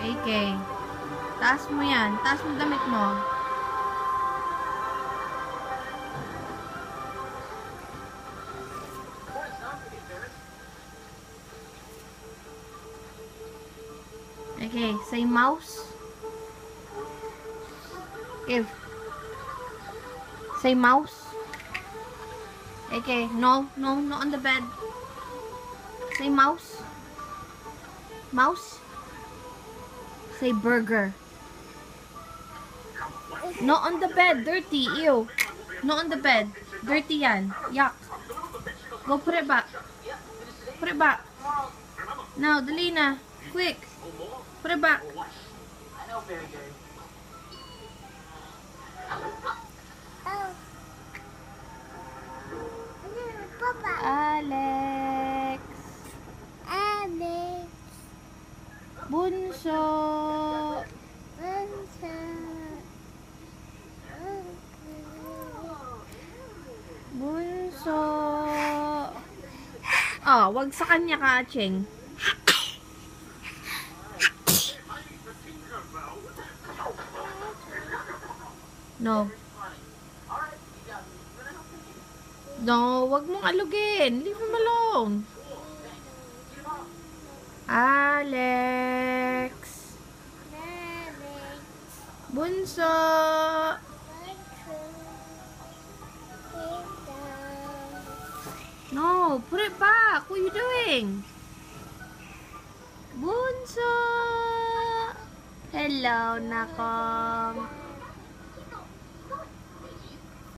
Okay. Taas mo yan. Taas mo damit mo. Okay. Say mouse. Give. Say mouse. Okay. No. No. Not on the bed. Say mouse. Mouse. Say burger. Not on the bed. Dirty. Ew. Not on the bed. Dirty yan. Yuck. Go put it back. Put it back. Now, dali na. Quick. Put it back. Alex. Alex. Bunso. Bunso. Bunso. Oh, wag sa kanya ka, Cheng. No. No, wag mong alugin. Leave him alone. Alex. Alex. Bunso. No, put it back. What are you doing? Bunso. Hello, nakong.